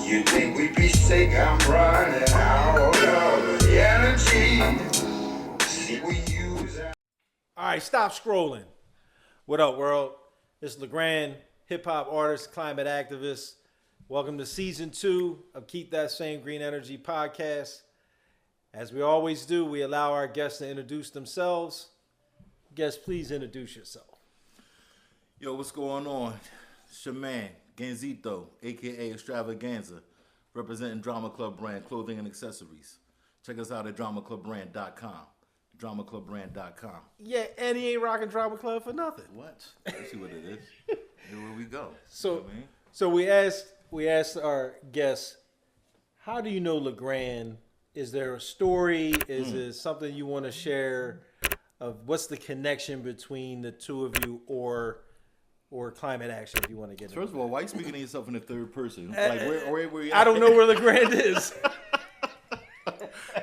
You think we'd be sick? I'm running out of energy. See, we use. All right, stop scrolling. What up, world? It's LeGrand, hip hop artist, climate activist. Welcome to season 2 of Keep That Same Green Energy podcast. As we always do, we allow our guests to introduce themselves. Guests, please introduce yourself. Yo, what's going on? It's your man, Ganzito, a.k.a. Extravaganza, representing Drama Club Brand, clothing and accessories. Check us out at dramaclubbrand.com. dramaclubbrand.com. Yeah, and he ain't rocking Drama Club for nothing. What? Let's see what it is. Here we go. So, You know what I mean? so we asked our guests, how do you know LeGrand? Is there a story? Is it something you want to share? Of what's the connection between the two of you, or climate action, if you want to get into First of that. all, why are you speaking to yourself in the third person? Like, where you at? I don't know where LeGrand is.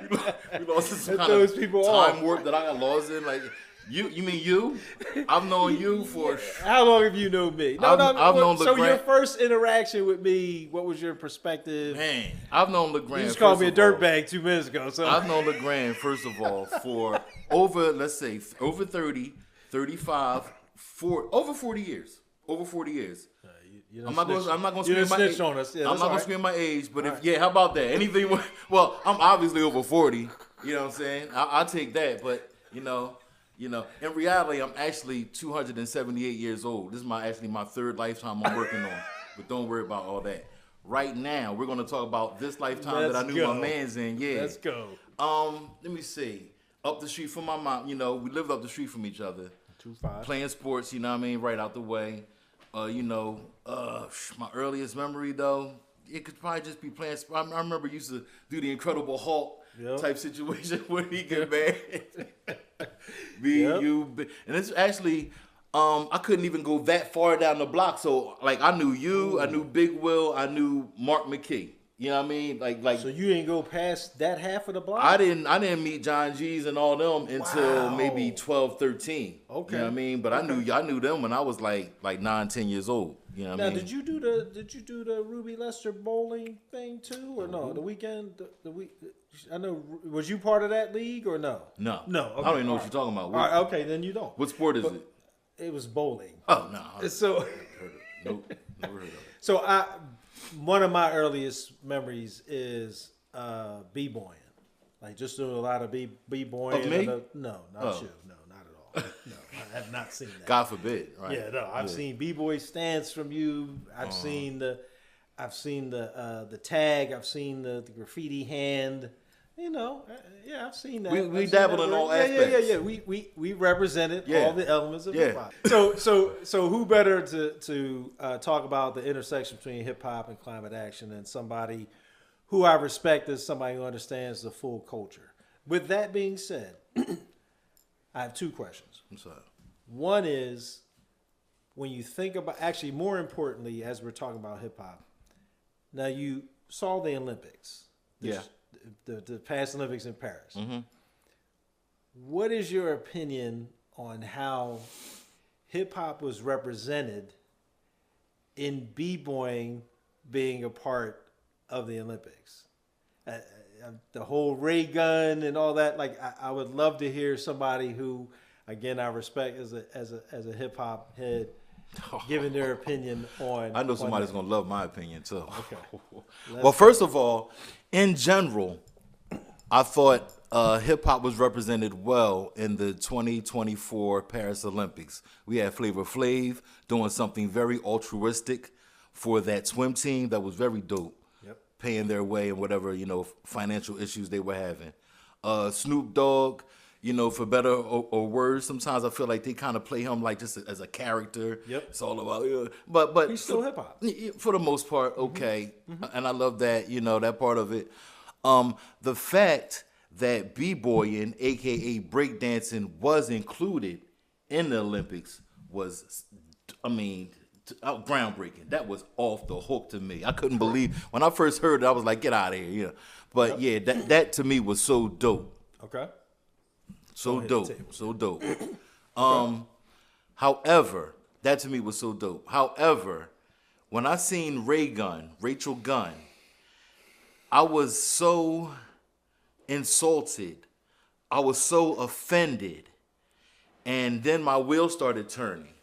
You lost in some That kind of throws people time off. warp that I got lost in. Like, you mean you? I've known you for... How long have you known me? I've known So your LeGrand. first interaction with me, what was your perspective? Man, I've known LeGrand. You just called me a first of all. dirtbag 2 minutes ago. So I've known LeGrand, first of all, for over 30, 35, over 40 years. Over 40 years. You I'm not going to you scream my snitched age. on us. Yeah, I'm that's not all going right. to scream my age, but how about that? Anything, well, I'm obviously over 40, you know what I'm saying? I'll take that, but, you know, in reality, I'm actually 278 years old. This is my third lifetime I'm working on, but don't worry about all that. Right now, we're going to talk about this lifetime that I Let's knew go. my man's in, yeah. Let's go. Let me see. Up the street from my mom, we lived up the street from each other. 2-5. Playing sports, you know what I mean, right out the way. My earliest memory though, it could probably just be playing. I remember used to do the Incredible Hulk type situation where he get mad. And it's actually, I couldn't even go that far down the block. So like I knew you, I knew Big Will, I knew Mark McKee. You know what I mean? Like. So you didn't go past that half of the block? I didn't meet John G's and all them until Wow. maybe 12, 13. Okay. You know what I mean? But I knew them when I was like 9, 10 years old. You know what I Now, mean? did you do the Ruby Lester bowling thing too, or no? The weekend, the week. I know. Was you part of that league or no? No. No. I don't even know what you're talking about. All right, okay, then you don't. What sport is it? It was bowling. Oh, no. So, Nope. Never heard of it. so one of my earliest memories is b-boying, like just doing a lot of b-boying. Of me? No, not you. No, not at all. No, I have not seen that. God forbid, right? Yeah, no, I've seen b-boy stance from you. I've seen the tag. I've seen the graffiti hand. I've seen that. We I've seen dabbled that in work. all aspects. Yeah. We represented all the elements of Yeah. hip hop. So who better to talk about the intersection between hip hop and climate action than somebody who I respect as somebody who understands the full culture. With that being said, I have 2 questions. I'm sorry. One is, when you think about, actually more importantly, as we're talking about hip hop, now you saw the Olympics. The past Olympics in Paris. Mm-hmm. What is your opinion on how hip hop was represented in b-boying being a part of the Olympics? The whole ray gun and all that. Like, I would love to hear somebody who, again, I respect as a hip hop head, giving their opinion on. I know on somebody's that. going to love my opinion, too. Okay. Well, first of all, in general, I thought hip-hop was represented well in the 2024 Paris Olympics. We had Flavor Flav doing something very altruistic for that swim team that was very dope, paying their way and whatever, financial issues they were having. Snoop Dogg, for better or worse, sometimes I feel like they kind of play him like just as a character. Yep. It's all about, but He's still hip hop. for the most part, okay. And I love that, that part of it. The fact that b-boying, aka breakdancing, was included in the Olympics was, groundbreaking. That was off the hook to me. I couldn't believe when I first heard it. I was like, "Get out of here!" But that to me was so dope. Okay. So hit the dope. table. So dope. However, that to me was so dope. However, when I seen Rachel Gunn, I was so insulted. I was so offended. And then my wheels started turning.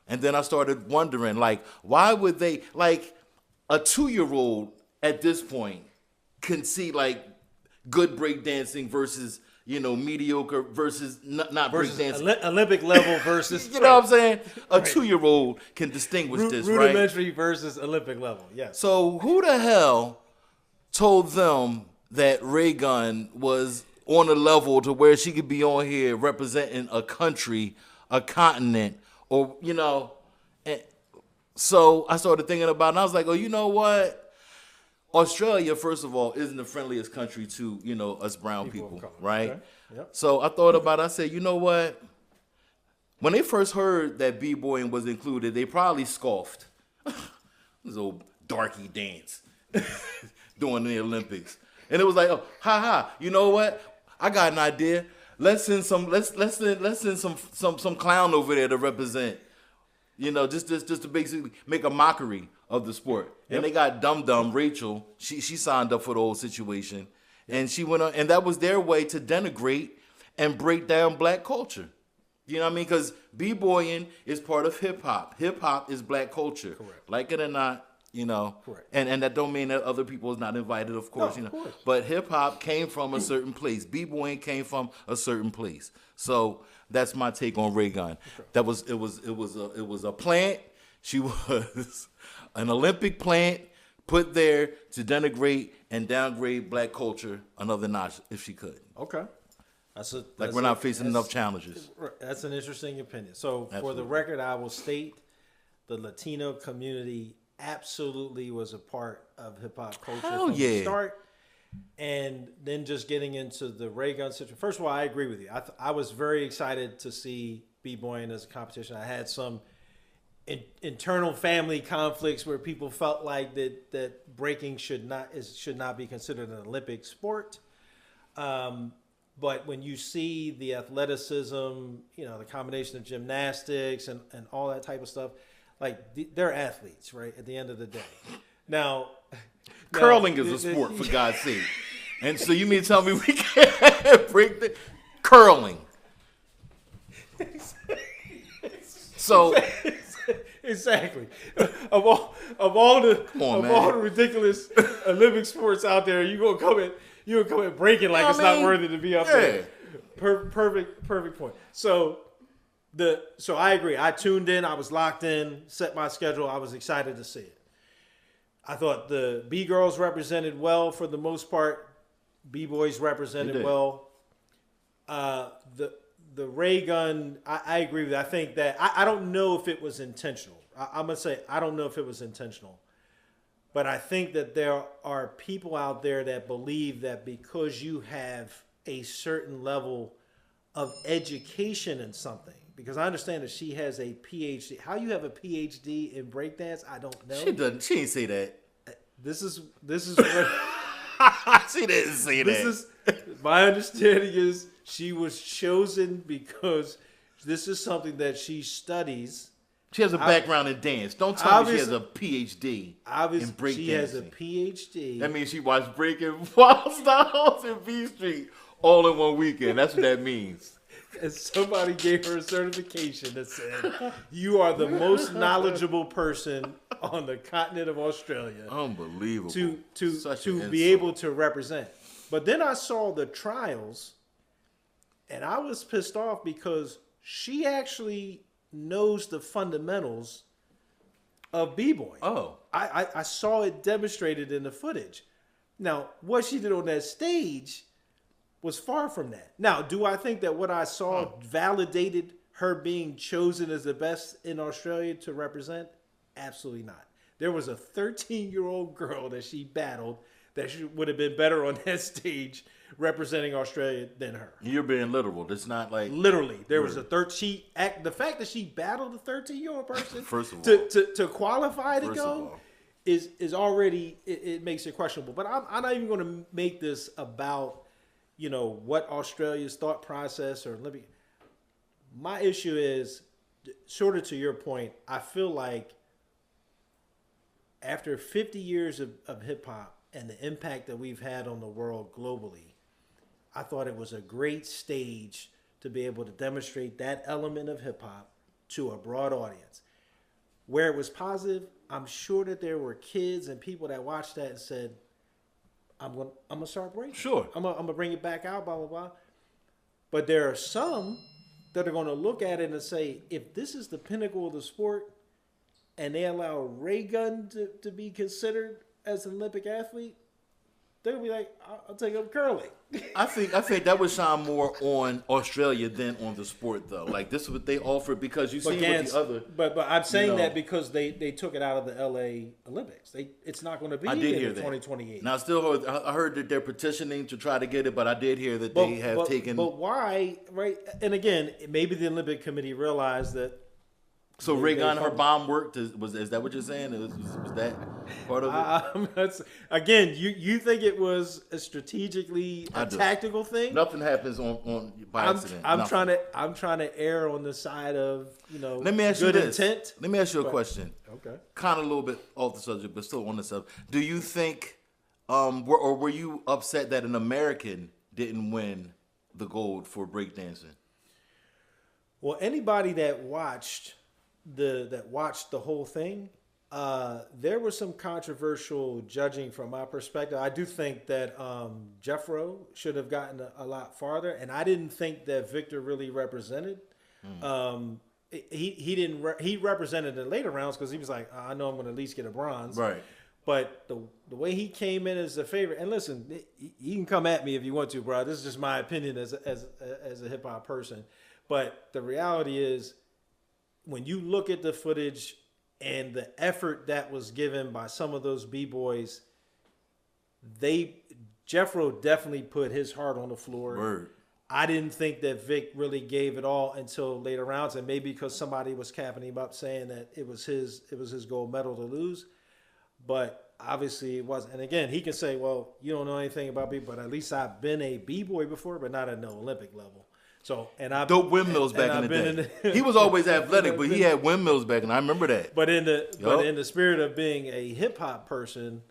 And then I started wondering, like, why would they, like, a 2-year-old at this point can see, like, good breakdancing versus, mediocre versus not Versus breakdancing. Olympic level versus You know what I'm saying? A 2-year-old can distinguish this, right? rudimentary versus Olympic level. Yes. So who the hell told them that Ray Gun was on a level to where she could be on here representing a country, a continent, or And so I started thinking about it, and I was like, oh, you know what? Australia, first of all, isn't the friendliest country to, us brown people, right? Okay. Yep. So I thought about it. I said, you know what? When they first heard that b-boying was included, they probably scoffed. This old darky dance during the Olympics. And it was like, oh, ha ha, you know what? I got an idea. Let's send some clown over there to represent. Just to basically make a mockery of the sport. And they got Dum Rachel. She signed up for the whole situation. And she went on, and that was their way to denigrate and break down black culture. You know what I mean? Because b-boying is part of hip hop. Hip hop is black culture. Correct. Like it or not, Correct. And that don't mean that other people is not invited, of course. No, of course. But hip hop came from a certain place. B-boying came from a certain place. So that's my take on Ray Gun. Okay. It was a plant. She was an Olympic plant put there to denigrate and downgrade black culture another notch if she could. Okay. We're not facing enough challenges. That's an interesting opinion. So Absolutely. For the record, I will state the Latino community absolutely was a part of hip hop culture from the start. And then just getting into the Ray Gun situation. First of all, I agree with you. I was very excited to see b-boying as a competition. I had some internal family conflicts where people felt like that breaking should not be considered an Olympic sport. But when you see the athleticism, the combination of gymnastics and all that type of stuff, like they're athletes, right? At the end of the day. Now, curling is a sport, for God's sake. And so you mean to tell me we can't break the curling? So exactly. Of all the ridiculous Olympic sports out there, you gonna come at breaking like it's not worthy to be up there. Perfect point. So I agree. I tuned in. I was locked in. Set my schedule. I was excited to see it. I thought the B-girls represented well for the most part. B-boys represented well. The Ray Gun, I agree with you. I think that I don't know if it was intentional. I'm gonna say I don't know if it was intentional, but I think that there are people out there that believe that because you have a certain level of education in something. Because I understand that she has a PhD. How you have a PhD in breakdance, I don't know. She doesn't. She didn't say that. This is what she didn't say that. My understanding is she was chosen because this is something that she studies. She has a background in dance. Don't tell me she has a PhD in breakdancing. She has a PhD. That means she watched Breaking Wild Styles and B Street all in one weekend. That's what that means. And somebody gave her a certification that said, you are the most knowledgeable person on the continent of Australia. Unbelievable. To be able to represent. But then I saw the trials, and I was pissed off because she actually knows the fundamentals of b-boying. Oh. I saw it demonstrated in the footage. Now, what she did on that stage was far from that. Now, do I think that what I saw validated her being chosen as the best in Australia to represent? Absolutely not. There was a 13-year-old girl that she battled that she would have been better on that stage representing Australia than her. You're being literal. It's not like literally. There was a the fact that she battled a 13-year-old person first of all to qualify to go is already it makes it questionable. But I'm not even going to make this about what Australia's thought process or my issue is sort of to your point. I feel like after 50 years of hip hop and the impact that we've had on the world globally, I thought it was a great stage to be able to demonstrate that element of hip hop to a broad audience. Where it was positive, I'm sure that there were kids and people that watched that and said, I'm gonna start breaking. Sure. I'm gonna bring it back out, blah blah blah. But there are some that are gonna look at it and say, if this is the pinnacle of the sport, and they allow Ray Gun to be considered as an Olympic athlete, they're gonna be like, I'll take up curling. I think that would shine more on Australia than on the sport, though. Like, this is what they offered, because you see what the other. But I'm saying you know, that because they took it out of the LA Olympics. It's not going to be in 2028. Now, I heard that they're petitioning to try to get it, but I did hear that they have taken. But why, right? And again, maybe the Olympic Committee realized that. So Ray Gun, her bomb worked. Is that what you're saying? Was that part of it? Again, you think it was a strategically tactical thing? Nothing happens on by accident. I'm trying to err on the side of Let me ask good you this. intent. Let me ask you a question. Okay. Kind of a little bit off the subject, but still on the subject. Do you think, were you upset that an American didn't win the gold for breakdancing? Well, anybody that watched the whole thing, there was some controversial judging from my perspective. I do think that Jeffro should have gotten a lot farther, and I didn't think that Victor really represented. He represented in later rounds because he was like, I know I'm going to at least get a bronze. Right. But the way he came in as a favorite, and listen, you can come at me if you want to, bro. This is just my opinion as a hip hop person. But the reality is, when you look at the footage and the effort that was given by some of those B-boys, Jeffro definitely put his heart on the floor. Word. I didn't think that Vic really gave it all until later rounds, and maybe because somebody was capping him up saying that it was his gold medal to lose. But obviously it wasn't. And again, he can say, well, you don't know anything about me, but at least I've been a B-boy before, but not at no Olympic level. So, and I dope windmills back in the day. He was always athletic, but he had windmills back, and I remember that. But in the spirit of being a hip hop person,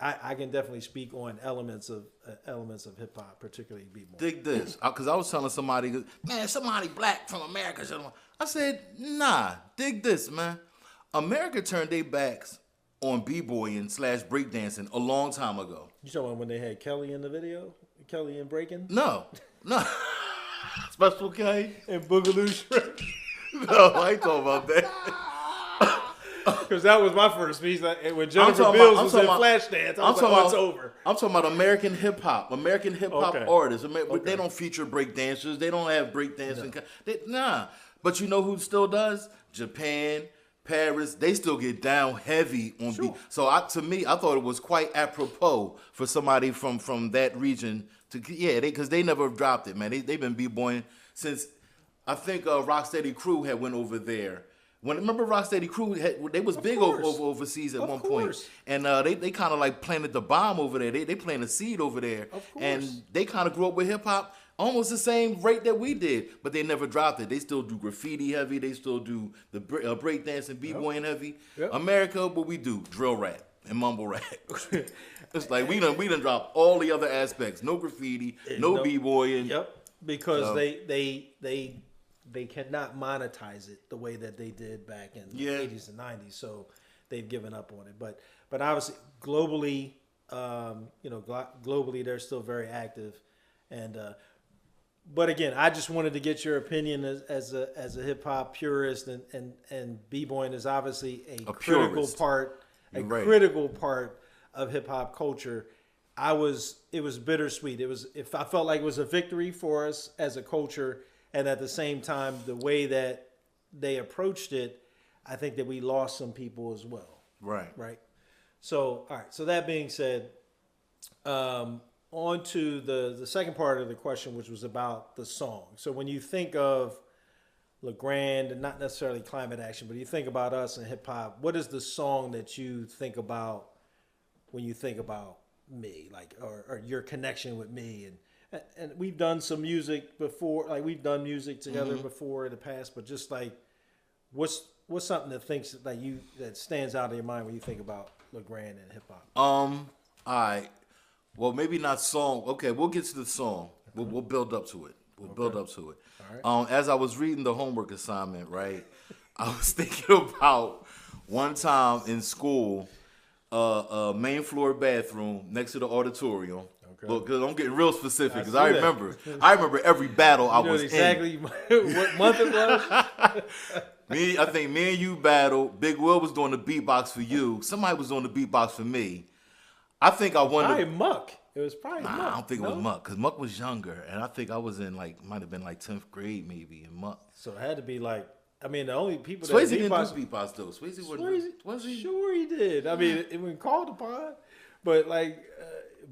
I can definitely speak on elements of hip hop, particularly b-boy. Dig this, because I was telling somebody, man, somebody black from America. I said, nah, dig this, man. America turned their backs on b-boying / breakdancing a long time ago. You talking about when they had Kelly in the video? Kelly in breaking? No. Special K and Boogaloo Shrimp. No, I ain't talking about that. Because that was my first piece. When Jennifer Beals was in Flashdance, I was like, it's over. I'm talking about American hip hop artists. They don't feature breakdancers. They don't have breakdancing. Nah. But you know who still does? Japan, Paris. They still get down heavy on beat. So to me, I thought it was quite apropos for somebody from that region because they never dropped it, man. They've been b-boying since I think Rocksteady Crew had went over there. Remember Rocksteady Crew? They was big overseas at one point, and they kind of like planted the bomb over there. They planted a seed over there, and they kind of grew up with hip hop almost the same rate that we did, but they never dropped it. They still do graffiti heavy. They still do the breakdancing, b-boying heavy. Yep. America, what we do? Drill rap and mumble rap. It's like we done dropped all the other aspects. No graffiti, no b-boying. Yep, because they cannot monetize it the way that they did back in the 80s and 90s. So they've given up on it. But obviously globally, globally they're still very active. And but again, I just wanted to get your opinion as a hip hop purist, and b-boying is obviously a critical part of hip hop culture. It was bittersweet. I felt like it was a victory for us as a culture. And at the same time, the way that they approached it, I think that we lost some people as well. Right. Right. So, all right. So that being said, on to the second part of the question, which was about the song. So when you think of LeGrand, and not necessarily Climate Action, but you think about us and hip hop, what is the song that you think about when you think about me, like, or your connection with me? And we've done some music before, like we've done music together before in the past, but just like, what's something that stands out in your mind when you think about LeGrand and hip hop? All right. Well, maybe not song. Okay, we'll get to the song. We'll build up to it. We'll build up to it. All right. As I was reading the homework assignment, right, I was thinking about one time in school, main floor bathroom next to the auditorium. Okay. Look, cause I'm getting real specific because I I see that. remember every battle I was exactly in. what month it was. I think me and you battled. Big Will was doing the beatbox for you. Somebody was doing the beatbox for me. I think I won. Probably Muck. It was probably Muck. I don't think it was Muck because Muck was younger, and I think I was in might have been 10th grade maybe in Muck. So it had to be the only people Swayze that didn't do beatbox though. Swayze was he? Sure he did. I mean, it was called upon, but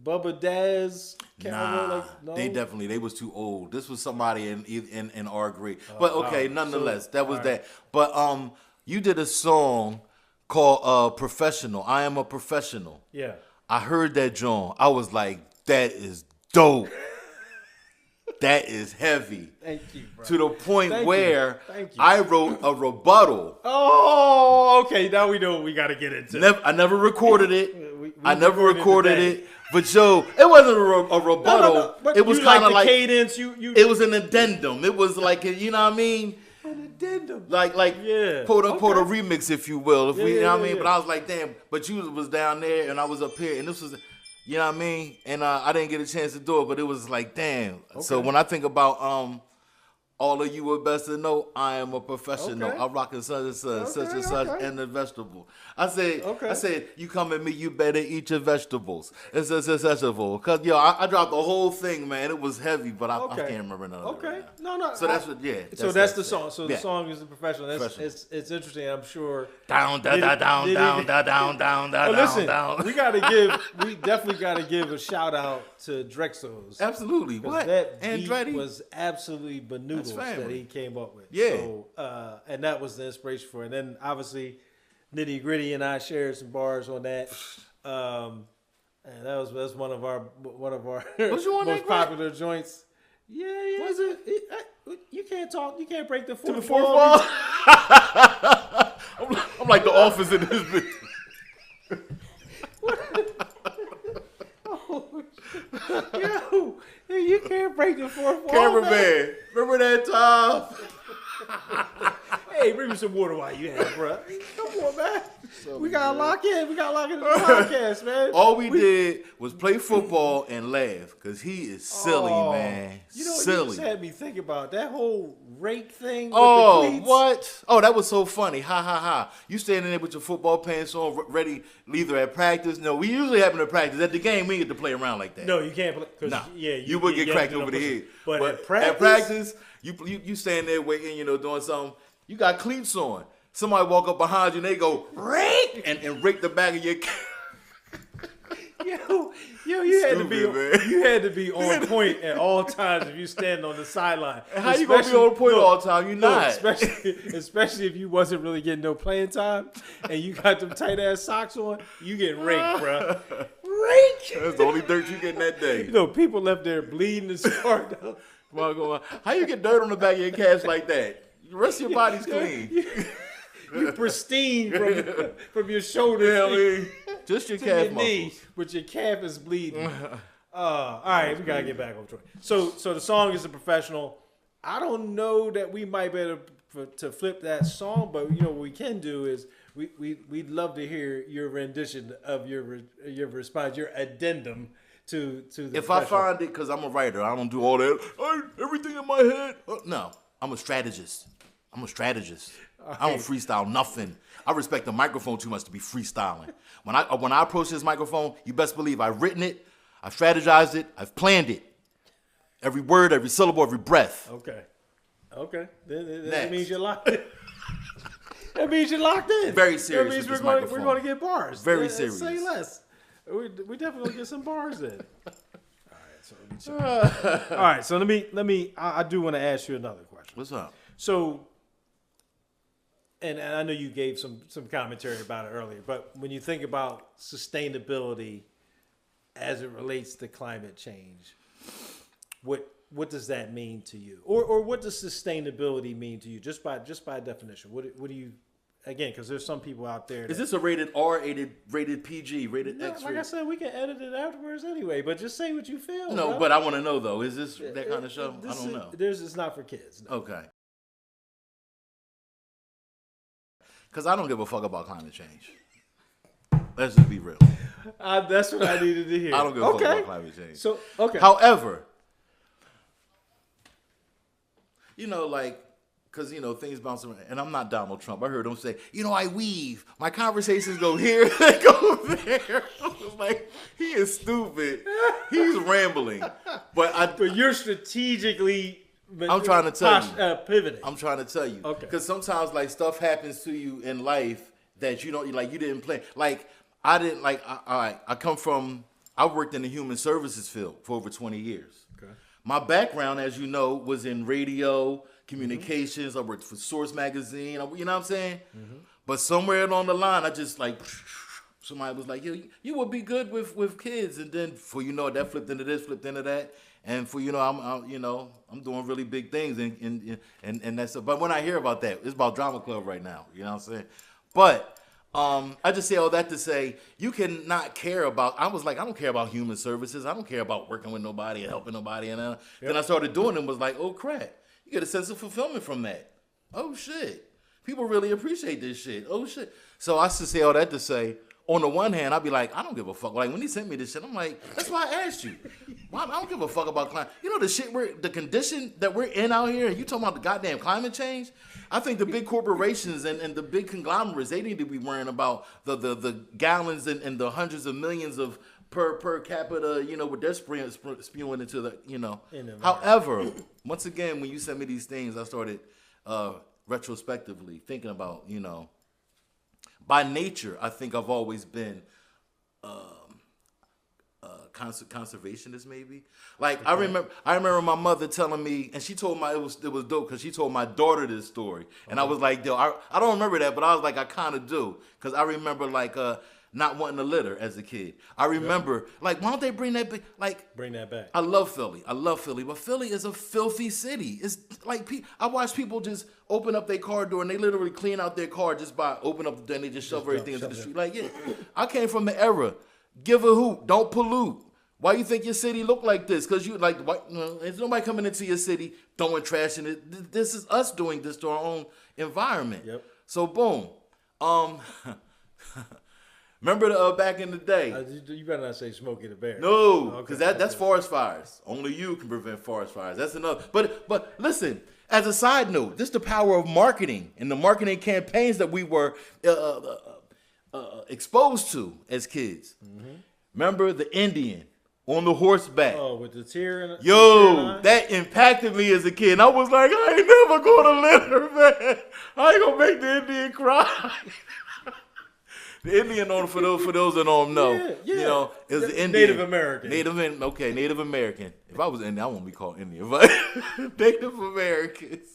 Bubba Daz, they was too old. This was somebody in our grade. But okay, nonetheless, that was that. But you did a song called "Professional." I am a professional. Yeah. I heard that, John. I was like, that is dope. That is heavy. Thank you, bro. To the point where Thank you. I wrote a rebuttal. Oh, okay. Now we know what we got to get into. I never recorded it. I never recorded recorded it. But Joe, it wasn't a rebuttal. No, but it was kind of like cadence. It was an addendum. It was you know what I mean? An addendum. Quote unquote a remix, if you will. You know what I mean? Yeah. But I was like, damn. But you was down there and I was up here, and this was, you know what I mean? And I didn't get a chance to do it, but it was like, damn. Okay. So when I think about all of you would best to know I am a professional. Okay. I'm rocking such and such and the vegetable. I said, you come at me, you better eat your vegetables. It's a vegetable. Cause I dropped the whole thing, man. It was heavy, but I can't remember none of it. Okay. Right No. So that's what. Yeah. So that's the song. So the song is the professional. It's interesting. I'm sure. Down. Oh, listen, we definitely gotta give a shout out to Drexel's. Absolutely. What? That Andretti beat was absolutely benoodles that he came up with. Yeah. So, and that was the inspiration for it. And then obviously, Nitty Gritty and I shared some bars on that. And that's one of our most popular joints. Yeah. Was it? You can't talk. You can't break the fourth wall. wall. I'm like the office in this bitch. Yo, you can't break the fourth wall. Cameraman, remember that time? Hey, bring me some water while you have, bro. Come on, man. We gotta lock in. We gotta lock in the podcast, man. All we did was play football and laugh because he is silly, man. You know, silly. you just had me think about that whole rake thing. With Oh, the cleats. what? Oh, that was so funny. Ha, ha, ha. You standing there with your football pants on, ready, either at practice. No, we usually happen to practice. At the game, we get to play around like that. No, you can't play. Nah, Yeah, you would get cracked over the head. But at at practice, you stand there waiting, doing something. You got cleats on. Somebody walk up behind you and they go, rake, and rake the back of your Yo, you had to be on point at all times if you stand on the sideline. How you gonna be on point all the time? You're not. Especially if you wasn't really getting no playing time and you got them tight ass socks on, you getting raked, bro. Rake. That's the only dirt you getting that day. People left there bleeding and scarred up. How you get dirt on the back of your calves like that? The rest of your body's clean. You pristine from your shoulders. Just your to calf your knee, muscles. but your calf is bleeding. All right, we gotta get back on track. So the song is a professional. I don't know that we might be able to flip that song, but what we can do is we'd love to hear your rendition of your response, your addendum to the. If I find it, because I'm a writer, I don't do all that. Everything in my head. No, I'm a strategist. I don't freestyle nothing. I respect the microphone too much to be freestyling. When I approach this microphone, you best believe I've written it, I've strategized it, I've planned it. Every word, every syllable, every breath. Okay. That means you're locked in. That means you're locked in. Very serious. That means with we're going to get bars. Very serious. Say less. We definitely get some bars in. All right. So let me. I do want to ask you another question. What's up? So, and I know you gave some commentary about it earlier, but when you think about sustainability as it relates to climate change, what does that mean to you, or what does sustainability mean to you, just by definition? What do you, again, because there's some people out there. Is this a rated R, rated PG, rated Yeah, X? like I said, we can edit it afterwards anyway. But just say what you feel. No, bro. but I want to know though. Is this that kind of show? I This don't is- know. It's not for kids. No. Okay. Because I don't give a fuck about climate change. Let's just be real. That's what I needed to hear. I don't give a fuck about climate change. So okay. However, you know, like, because, you know, things bounce around. And I'm not Donald Trump. I heard him say, you know, I weave. My conversations go here, they go there. I was like, he is stupid. He's rambling. But you're strategically. I'm trying to tell you. Pivoting. I'm trying to tell you. Okay. Because sometimes, like, stuff happens to you in life that you don't, like, you didn't plan. Like, I didn't, like, I worked in the human services field for over 20 years. Okay. My background, as you know, was in radio, communications. I worked for Source Magazine. You know what I'm saying? Mm-hmm. But somewhere along the line, I just, like, somebody was like, you would be good with kids. And then, for you know, that flipped into this, flipped into that. And for, you know, I'm doing really big things. And that's, but when I hear about that, it's about Drama Club right now. You know what I'm saying? But I just say all that to say, you can not care about, I was like, I don't care about human services. I don't care about working with nobody and helping nobody. And then I started doing it and was like, oh, crap. You get a sense of fulfillment from that. Oh, shit. People really appreciate this shit. Oh, shit. So I just say all that to say, on the one hand, I'd be like, I don't give a fuck. Like, when he sent me this shit, I'm like, that's why I asked you. Why, I don't give a fuck about climate. You know the condition that we're in out here, and you talking about the goddamn climate change? I think the big corporations and the big conglomerates, they need to be worrying about the gallons and the hundreds of millions of per capita, you know, what they're spewing into the, you know. However, once again, when you sent me these things, I started retrospectively thinking about, you know, by nature, I think I've always been conservationist, maybe. Like, okay. I remember my mother telling me, and she told my, it was dope because she told my daughter this story. And I was like, yo, I don't remember that, but I was like, I kind of do. Because I remember, like, not wanting to litter as a kid. I remember, like, why don't they bring that back? Like, bring that back. I love Philly. But Philly is a filthy city. It's like, I watch people just open up their car door and they literally clean out their car just by opening up the door and they just shove everything into the street. Like, yeah, I came from the era. Give a hoot. Don't pollute. Why you think your city look like this? Because you, like, there's nobody coming into your city throwing trash in it. This is us doing this to our own environment. Yep. So, boom. Remember back in the day? You better not say Smokey the Bear. No, because that's forest fires. Only you can prevent forest fires. That's enough. But listen, as a side note, this is the power of marketing and the marketing campaigns that we were exposed to as kids. Mm-hmm. Remember the Indian on the horseback? Oh, with the tear in it. Yo, that impacted me as a kid. And I was like, I ain't never going to litter, man. I ain't going to make the Indian cry. The Indian, for those that don't know, you know, is the Indian. Native American. Native American. If I was Indian, I wouldn't be called Indian, but Native Americans.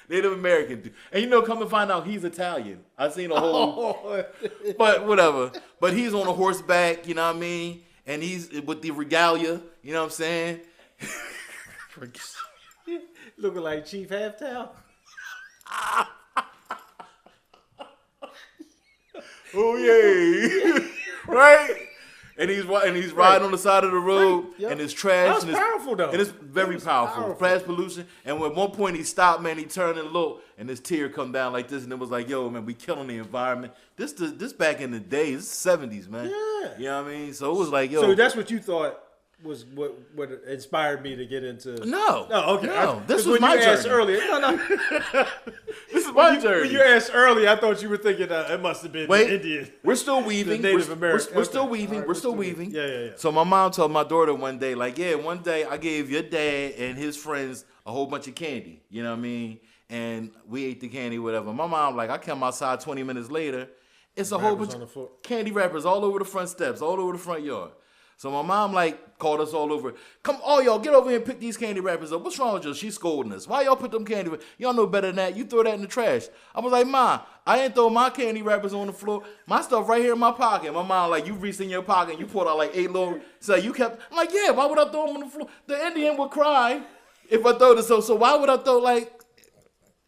Native American. And you know, come to find out, he's Italian. I've seen a whole, but whatever. But he's on a horseback, you know what I mean? And he's with the regalia, you know what I'm saying? Looking like Chief Halftown. Oh yeah, right. And he's riding on the side of the road, yep. And it's trash. That's powerful though. And it's very powerful. Trash pollution. And at one point he stopped, man. He turned and looked, and his tear come down like this, and it was like, yo, man, we killing the environment. This back in the day, this is 70s, man. Yeah. You know what I mean? So it was like, yo. So that's what you thought was what inspired me to get into. No. Oh, okay. No, this was my journey. Asked earlier. No. This is my journey. When you asked earlier, I thought you were thinking it must have been the Indian. We're still weaving. Native American. We're still weaving. Right, we're still weaving. Yeah. So my mom told my daughter one day, like, yeah, one day I gave your dad and his friends a whole bunch of candy. You know what I mean? And we ate the candy, whatever. My mom, like, I come outside 20 minutes later. It's a whole bunch of candy wrappers all over the front steps, all over the front yard. So my mom, like, called us all over. Come, all y'all, get over here and pick these candy wrappers up. What's wrong with you? She's scolding us. Why y'all put them candy wrappers? Y'all know better than that. You throw that in the trash. I was like, Ma, I didn't throw my candy wrappers on the floor. My stuff right here in my pocket. My mom, like, you reached in your pocket and you pulled out, like, 8 little. So you kept, I'm like, yeah, why would I throw them on the floor? The Indian would cry if I throw this. So why would I throw, like,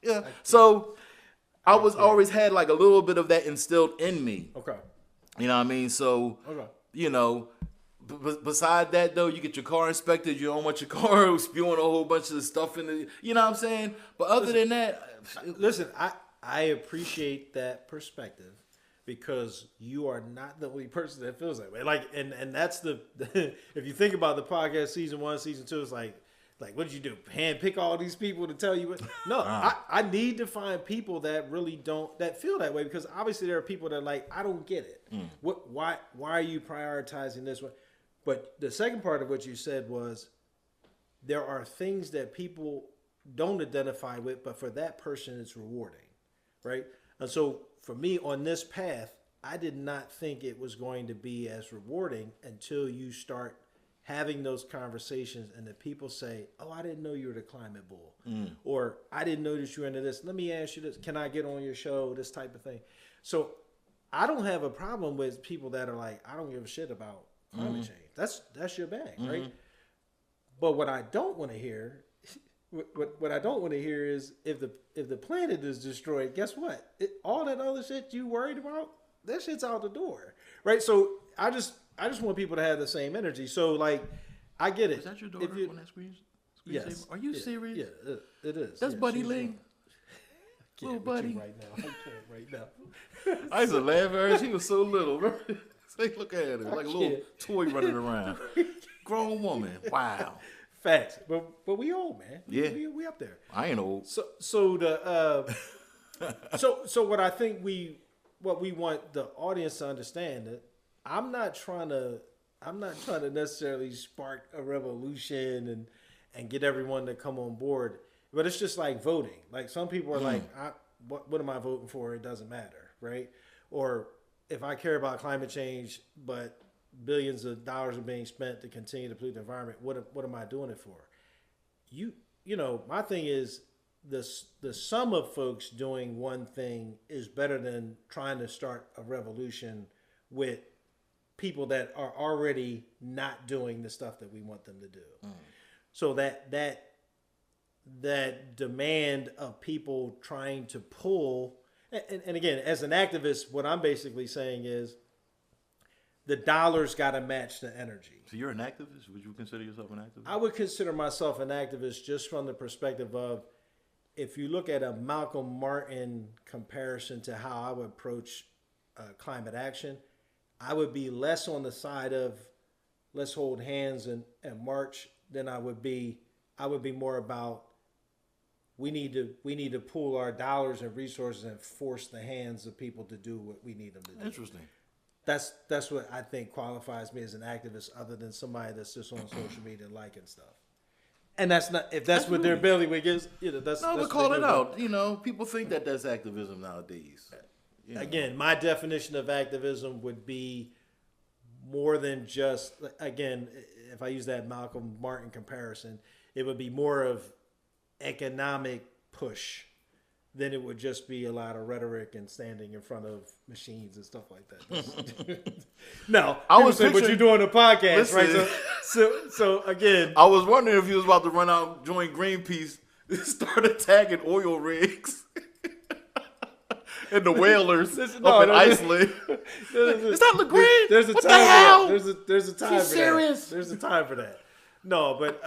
yeah. So I was always had like a little bit of that instilled in me. Okay. You know what I mean? So, Okay. you know, beside that though, you get your car inspected. You don't want your car spewing a whole bunch of stuff in the. You know what I'm saying? But other than that, listen, I appreciate that perspective because you are not the only person that feels that way. Like, and that's the if you think about the podcast season 1, season 2, it's like what did you do? Hand pick all these people to tell you what? No, I need to find people that really that feel that way because obviously there are people that like I don't get it. Why are you prioritizing this one? But the second part of what you said was there are things that people don't identify with, but for that person it's rewarding, right? And so for me on this path, I did not think it was going to be as rewarding until you start having those conversations and the people say, oh, I didn't know you were the climate bull. Or I didn't know that you were into this. Let me ask you this. Can I get on your show? This type of thing. So I don't have a problem with people that are like, I don't give a shit about climate change. That's your bag, right? But what I don't want to hear, what I don't want to hear is if the planet is destroyed, guess what? All that other shit you worried about, that shit's out the door, right? So I just want people to have the same energy. So like, I get it. Is that your daughter on that screen? Yes. Are you serious? Yeah, it is. That's yeah, Buddy Lee. Little buddy. Right now, I can't right now. I used to laugh at her. She was so little. Say, look at her, like a little toy running around. Grown woman. Wow. Facts, but we old, man. Yeah, we up there. I ain't old. So the so what I think what we want the audience to understand that I'm not trying to necessarily spark a revolution and get everyone to come on board, but it's just like voting. Like some people are like, what am I voting for? It doesn't matter, right? Or if I care about climate change, but billions of dollars are being spent to continue to pollute the environment, what am I doing it for? You know, my thing is the sum of folks doing one thing is better than trying to start a revolution with people that are already not doing the stuff that we want them to do. So that demand of people trying to pull, and again, as an activist, what I'm basically saying is the dollars got to match the energy. So you're an activist? Would you consider yourself an activist? I would consider myself an activist just from the perspective of if you look at a Malcolm Martin comparison to how I would approach climate action, I would be less on the side of let's hold hands and march than I would be more about we need to pool our dollars and resources and force the hands of people to do what we need them to do. Interesting. That's what I think qualifies me as an activist, other than somebody that's just on social media liking stuff. And that's not if that's what their ability is. You know, that's but call it out. You know, people think that that's activism nowadays. You know. Again, my definition of activism would be more than just. Again, if I use that Malcolm Martin comparison, it would be more of economic push than it would just be a lot of rhetoric and standing in front of machines and stuff like that. No, I was saying what you're doing a podcast, right? So again, I was wondering if you was about to run out, join Greenpeace, start attacking oil rigs and the whalers up in Iceland. It's not LeGrand. There's a what time the hell? For that. There's a time for serious? that. There's a time for that. No, but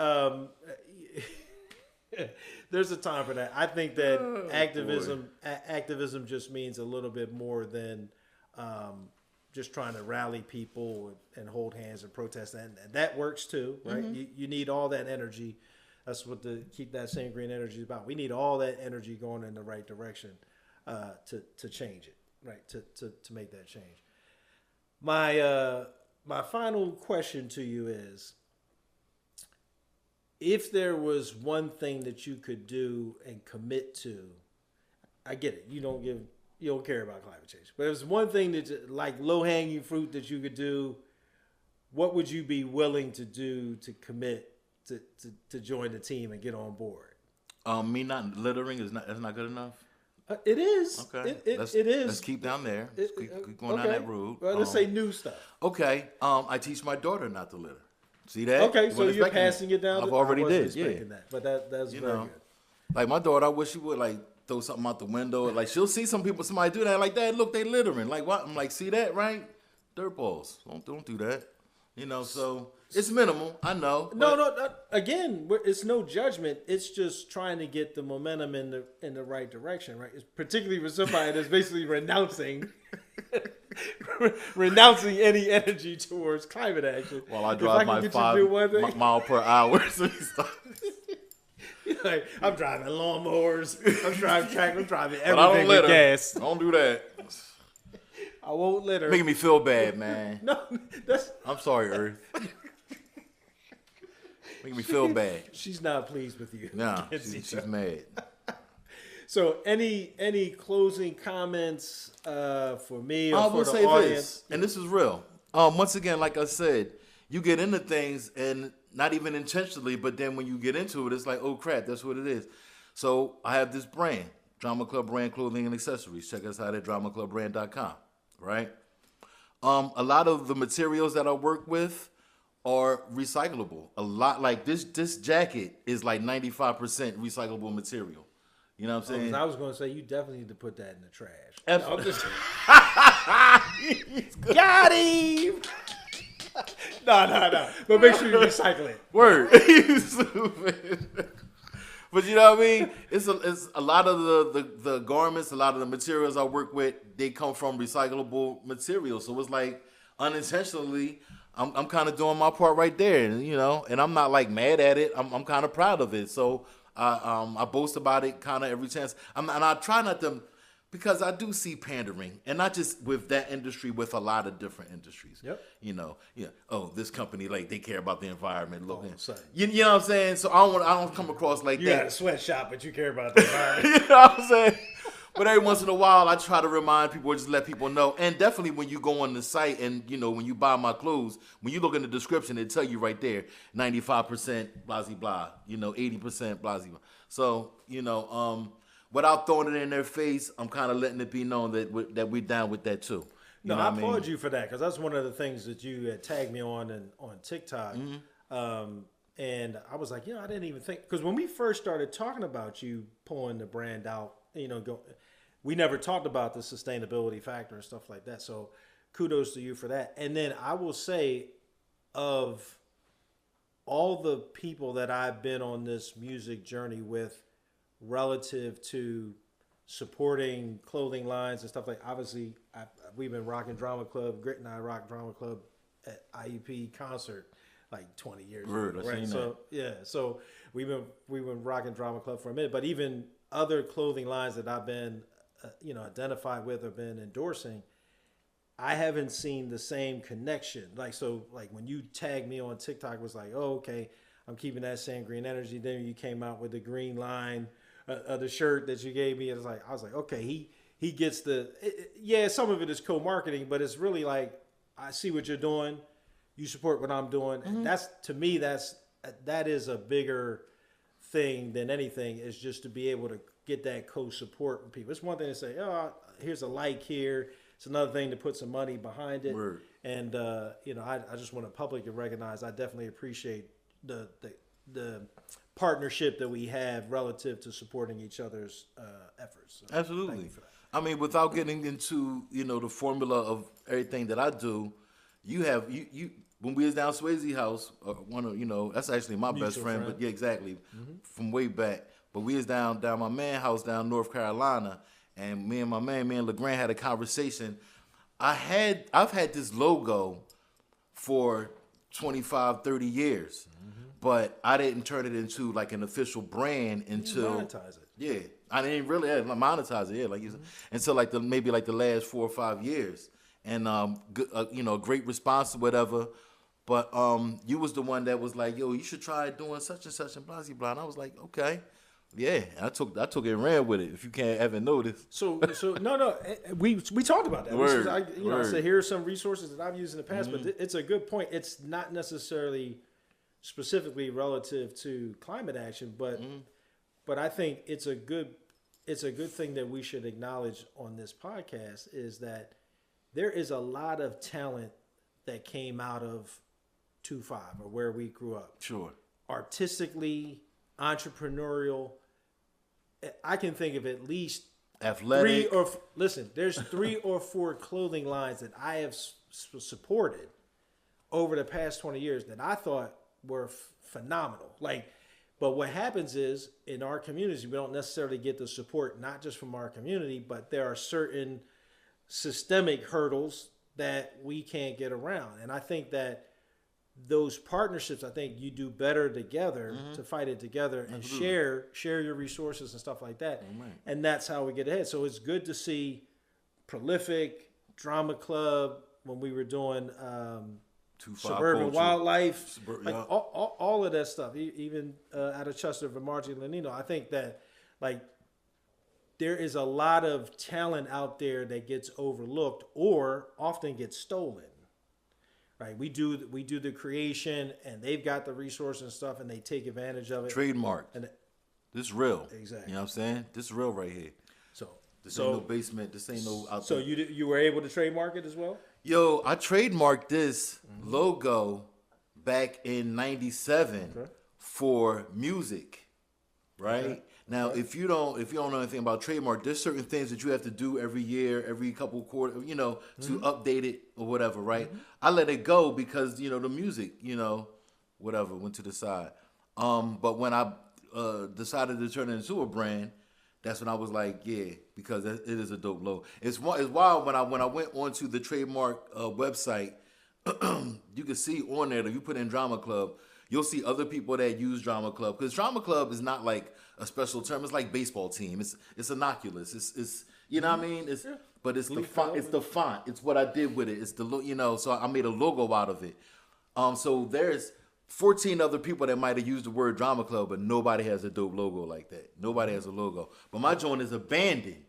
there's a time for that. I think that activism just means a little bit more than just trying to rally people and hold hands and protest. And that works too, right? Mm-hmm. You need all that energy. That's what the Keep That Same Green Energy is about. We need all that energy going in the right direction to change it, right? To make that change. My final question to you is, if there was one thing that you could do and commit to, I get it. You don't care about climate change, but if there's one thing that like low hanging fruit that you could do, what would you be willing to do to commit to join the team and get on board? Me not littering is not good enough. It is. Okay. It is. Let's keep down there. Let's keep going down that road. Well, let's say new stuff. Okay. I teach my daughter not to litter. See that? Okay, so you're passing it down. I've already did. That, but that's very good. Like my daughter, I wish she would. Like throw something out the window. Like she'll see somebody do that like that. Look, they littering. Like what? I'm like, see that, right? Dirt balls. Don't do that. You know, so it's minimal. I know. No. Again, it's no judgment. It's just trying to get the momentum in the right direction, right? It's particularly with somebody that's basically renouncing any energy towards climate action. While I drive my 5 mile per hour. Like, I'm driving lawnmowers. I'm driving tractor. I'm driving But I don't everything with litter. gas. Don't do that. I won't litter. Making me feel bad, man. No, that's. I'm sorry, Earth. Making me feel bad. She's not pleased with you. Nah, she's mad. So, any closing comments for me or I for will the say audience? this, and this is real. Once again, like I said, you get into things and not even intentionally, but then when you get into it, it's like, oh crap, that's what it is. So I have this brand, Drama Club Brand Clothing and Accessories. Check us out at dramaclubbrand.com, right? A lot of the materials that I work with are recyclable. A lot, like this jacket is like 95% recyclable material. You know what I'm saying? I was going to say, you definitely need to put that in the trash. Absolutely. Got him! No. But make sure you recycle it. Word. You stupid. But you know what I mean? It's a lot of the garments, a lot of the materials I work with, they come from recyclable materials. So it's like unintentionally, I'm kind of doing my part right there, you know. And I'm not like mad at it. I'm kind of proud of it. So I boast about it kind of every chance. And I try not to, because I do see pandering, and not just with that industry, with a lot of different industries. Yep. You know, oh, this company, like, they care about the environment. Look, you know what I'm saying? So I don't come across like that. You got a sweatshop, but you care about the environment. You know what I'm saying? But every once in a while, I try to remind people, or just let people know. And definitely when you go on the site and, you know, when you buy my clothes, when you look in the description, it tell you right there, 95% blah, blah, you know, 80% blah, blah. So, you know, without throwing it in their face, I'm kind of letting it be known that we're down with that too. You know I what applaud you for that, because that's one of the things that you had tagged me on TikTok. Mm-hmm. And I was like, I didn't even think, because when we first started talking about you pulling the brand out, we never talked about the sustainability factor and stuff like that. So kudos to you for that. And then I will say, of all the people that I've been on this music journey with, relative to supporting clothing lines and stuff like, obviously we've been rocking Drama Club. Grit and I rock Drama Club at IEP concert like 20 years ago, right? So we've been rocking Drama Club for a minute, but even other clothing lines that I've been identified with or been endorsing, I haven't seen the same connection. Like when you tagged me on TikTok, it was like, oh, okay, I'm keeping that same green energy. Then you came out with the green line of the shirt that you gave me. I was like, okay, he gets some of it is co-marketing, but it's really like, I see what you're doing. You support what I'm doing. Mm-hmm. That's, to me, that is a bigger thing than anything, is just to be able to get that co-support with people. It's one thing to say, oh, here's a like here. It's another thing to put some money behind it. Word. And, I just want to publicly recognize, I definitely appreciate the partnership that we have relative to supporting each other's efforts. So absolutely. Thank you for that. I mean, without getting into, the formula of everything that I do, you when we was down Swayze house, that's actually my best friend, but yeah, exactly, from way back. But we was down my man house down North Carolina, and me and LeGrand had a conversation. I've had this logo for 25, 30 years, but I didn't turn it into like an official brand until monetize it. Yeah, I didn't really monetize it. Yeah, like you said, until like maybe the last 4 or 5 years, and great response or whatever. But you was the one that was like, yo, you should try doing such and such and blah blah. And I was like, okay, yeah. And I took it and ran with it. If you can't ever notice. So no, we talked about that. Word, I said, here are some resources that I've used in the past, but it's a good point. It's not necessarily specifically relative to climate action, but I think it's a good thing that we should acknowledge on this podcast, is that there is a lot of talent that came out of 2-5 or where we grew up. Sure. Artistically, entrepreneurial, I can think of at least Athletic. there's 3 or 4 clothing lines that I have supported over the past 20 years that I thought were phenomenal. Like, but what happens is in our communities, we don't necessarily get the support, not just from our community, but there are certain systemic hurdles that we can't get around. And I think that those partnerships, I think you do better together to fight it together and share your resources and stuff like that. And that's how we get ahead. So it's good to see Prolific, Drama Club, when we were doing Suburban Wildlife, all of that stuff, even out of Chester, Vermarchi, Lenino. I think that like there is a lot of talent out there that gets overlooked or often gets stolen. Right, we do the creation, and they've got the resources and stuff, and they take advantage of it. Trademark. And this is real. Exactly. You know what I'm saying? This is real right here. This ain't no basement. This ain't no out there. So you were able to trademark it as well? Yo, I trademarked this logo back in '97 for music. Right? Okay. Now, if you don't know anything about trademark, there's certain things that you have to do every year, every couple quarters, to update it or whatever, right? I let it go because, the music, whatever, went to the side. But when I decided to turn it into a brand, that's when I was like, yeah, because it is a dope logo. It's wild when I went onto the trademark website, you can see on there that you put in Drama Club, you'll see other people that use Drama Club, because Drama Club is not like a special term. It's like baseball team. It's innocuous. It's you know what I mean. But it's the font. It's the font. It's what I did with it. It's the So I made a logo out of it. So there's 14 other people that might have used the word Drama Club, but nobody has a dope logo like that. Nobody has a logo. But my joint is abandoned.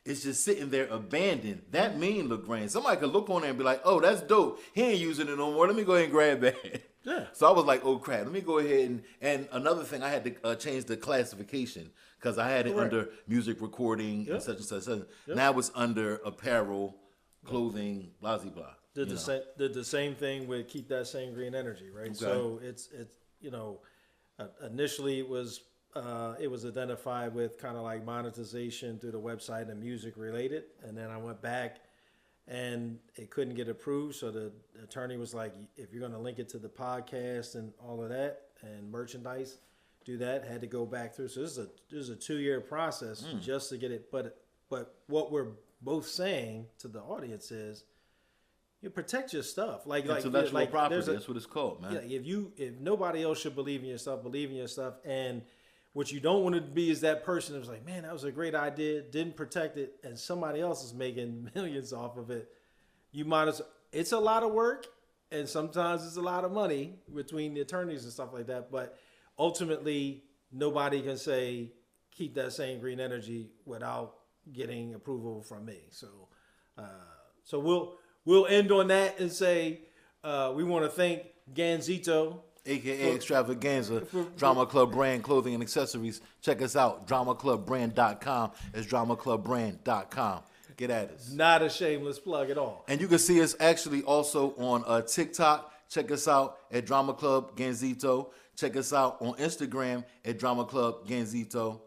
It's just sitting there abandoned. That mean look grand. Somebody could look on there and be like, oh, that's dope. He ain't using it no more. Let me go ahead and grab that. Yeah. So I was like, oh, crap. Let me go ahead and another thing, I had to change the classification because I had it under music recording and such and such. Yep. Now it's under apparel, clothing, blah, blah, blah. Did the same thing with Keep That Same Green Energy, right? Okay. So it's initially it was identified with kind of like monetization through the website and music related. And then I went back and it couldn't get approved. So the attorney was like, if you're going to link it to the podcast and all of that and merchandise, do that. Had to go back through. So this is a 2-year process just to get it. But what we're both saying to the audience is, you protect your stuff. Intellectual property. That's what it's called, man. Yeah, if nobody else should believe in your stuff, believe in your stuff. And what you don't want to be is that person who's like, man, that was a great idea, didn't protect it, and somebody else is making millions off of it. You might as well. It's a lot of work, and sometimes it's a lot of money between the attorneys and stuff like that. But ultimately, nobody can say, keep that same green energy without getting approval from me. So we'll end on that and say we want to thank Ganzito, AKA Extravaganza, Drama Club Brand Clothing and Accessories. Check us out, dramaclubbrand.com. It's dramaclubbrand.com. Get at us. Not a shameless plug at all. And you can see us actually also on TikTok. Check us out at Drama Club Ganzito. Check us out on Instagram at Drama Club Ganzito.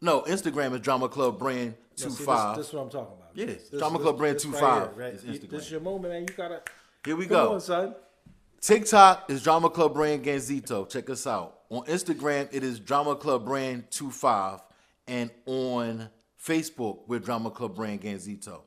No, Instagram is Drama Club Brand 25. This is what I'm talking about. Yeah, Drama Club Brand 25. Right? This is your moment, man. You gotta. Here we go. Come on, son. TikTok is Drama Club Brand Ganzito. Check us out. On Instagram, it is Drama Club Brand 25. And on Facebook, we're Drama Club Brand Ganzito.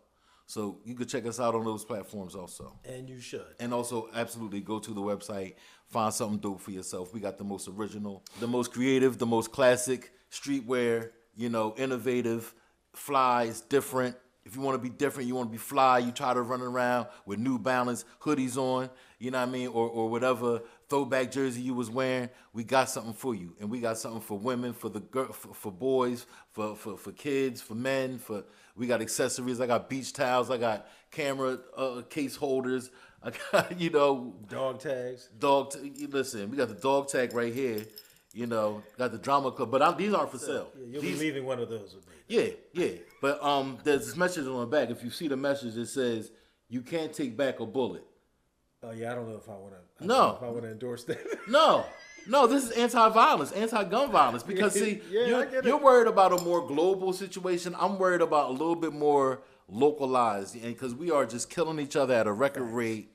So you can check us out on those platforms also. And you should. And also, absolutely, go to the website, find something dope for yourself. We got the most original, the most creative, the most classic streetwear, innovative, fly, it's different. If you want to be different, you want to be fly, you try to run around with New Balance hoodies on, you know what I mean, or whatever throwback jersey you was wearing, we got something for you. And we got something for women, for the girl, for boys, for kids, for men, we got accessories. I got beach towels, I got camera case holders, I got, dog tags. Listen, we got the dog tag right here. Got the Drama Club, but these aren't for sale. Yeah, you'll be leaving one of those with me. Yeah. But there's this message on the back. If you see the message, it says, "You can't take back a bullet, Oh yeah, I don't know if I want to. No. If I want to endorse that. No, this is anti-violence, anti-gun violence. Because see, I get you're it. worried about a more global situation. I'm worried about a little bit more localized, and because we are just killing each other at a record rate.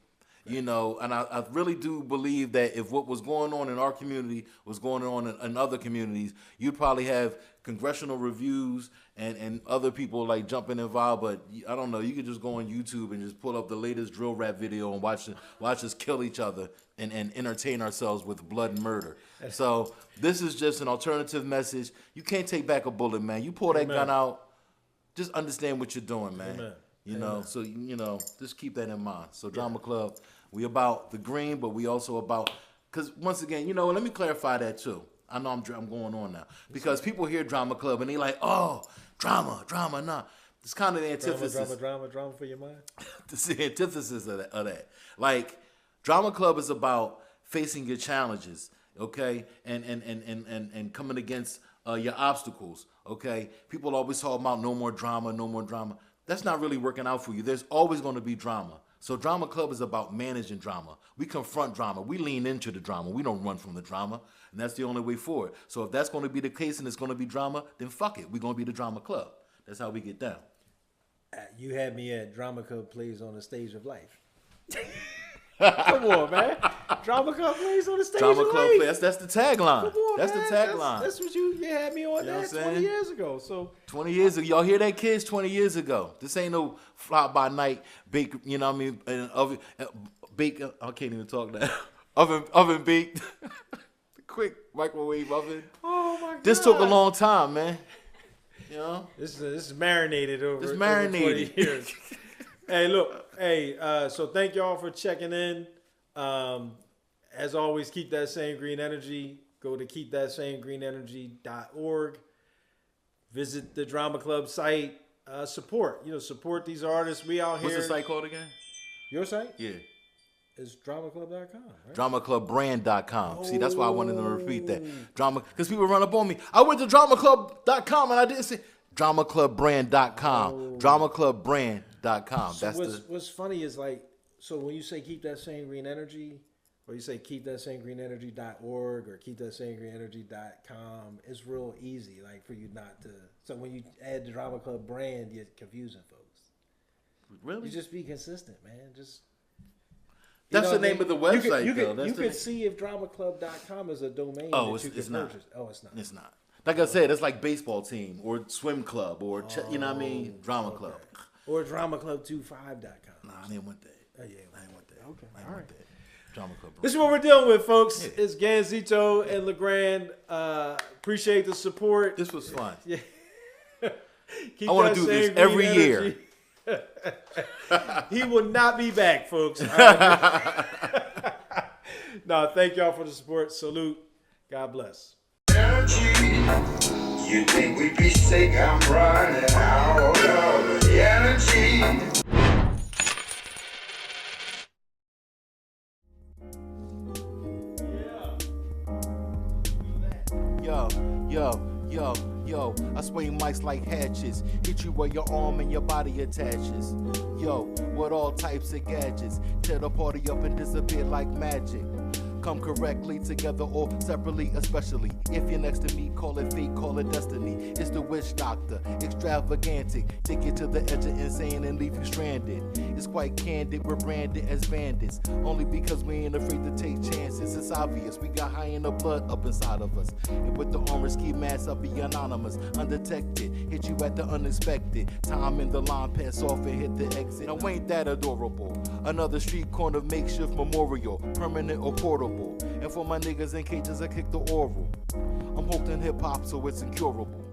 You know, and I really do believe that if what was going on in our community was going on in other communities, you'd probably have congressional reviews and other people like jumping involved. But I don't know, you could just go on YouTube and just pull up the latest drill rap video and watch us kill each other and entertain ourselves with blood and murder. So this is just an alternative message. You can't take back a bullet, man. You pull that gun out, just understand what you're doing, man. Amen. You know, so just keep that in mind. So Drama Club, we about the green, but we also about, because once again, let me clarify that too. I know I'm going on now because people hear Drama Club and they like, oh, drama, nah. It's kind of the antithesis. Drama for your mind. It's the antithesis of that. Like, Drama Club is about facing your challenges, okay, and coming against your obstacles, okay. People always talk about no more drama. That's not really working out for you. There's always going to be drama. So Drama Club is about managing drama. We confront drama. We lean into the drama. We don't run from the drama. And that's the only way forward. So if that's going to be the case and it's going to be drama, then fuck it. We're going to be the Drama Club. That's how we get down. You had me at Drama Club Plays on the Stage of Life. Come on, man. Drama Club Plays on the Stage Drama of Club Life. Plays. That's the tagline. Come on, that's man. the tagline. That's what you had me on You know that what I'm 20 saying? years ago. So 20 years ago. Y'all hear that, kids? 20 years ago. This ain't no fly by night bake, you know what I mean? And oven, bake, I can't even talk now. Oven baked. Quick microwave oven. oh my God. This took a long time, man. You know? This is marinated over. It's over marinated. 20 years. Hey, look. Hey, so thank y'all for checking in. As always, keep that same green energy. Go to keepthatsamegreenenergy.org. Visit the Drama Club site. Support these artists. We out here. What's the site called again? Your site? Yeah. It's dramaclub.com, right? DramaClubBrand.com. See, that's why I wanted to repeat that. Because people run up on me. I went to DramaClub.com and I didn't say DramaClubBrand.com. DramaClubBrand.com. So That's what's funny is like, so when you say keep that same green energy, or you say keepthatsamegreenenergy.org or keepthatsamegreenenergy.com, it's real easy, like for you not to. So when you add the Drama Club brand, you're confusing folks. really. You just be consistent, man. Just. That's the name of the website, you though. You can see if dramaclub.com is a domain Oh, that you it's can not. purchase. Oh, it's not. It's not. Like I said, it's like baseball team or swim club or you know what I mean, drama club. Or dramaclub25.com. Nah, I didn't want that. Oh, yeah. I didn't want that. Okay, I didn't all want that. Drama club. This is what we're dealing with, folks. Yeah. It's Ganzito and LeGrand. Appreciate the support. This was fun. Yeah. Keep I want that to do this same green every year. energy. He will not be back, folks. No, thank y'all for the support. Salute. God bless. Energy. You think we'd be sick? I'm running out of energy. Yo, I swing mics like hatchets. Hit you where your arm and your body attaches. Yo, with all types of gadgets. Tear the party up and disappear like magic. Come correctly together or separately, especially if you're next to me. Call it fate, call it destiny. It's the witch doctor, extravagantic. Take you to the edge of insane and leave you stranded. It's quite candid, we're branded as bandits. Only because we ain't afraid to take chances. It's obvious, we got high in the blood up inside of us. And with the orange ski mask, I'll be anonymous, undetected. Hit you at the unexpected. Time in the line, pass off and hit the exit. Now ain't that adorable? Another street corner makeshift memorial, permanent or portable. And for my niggas in cages, I kick the oral. I'm hooked in hip hop, so it's incurable.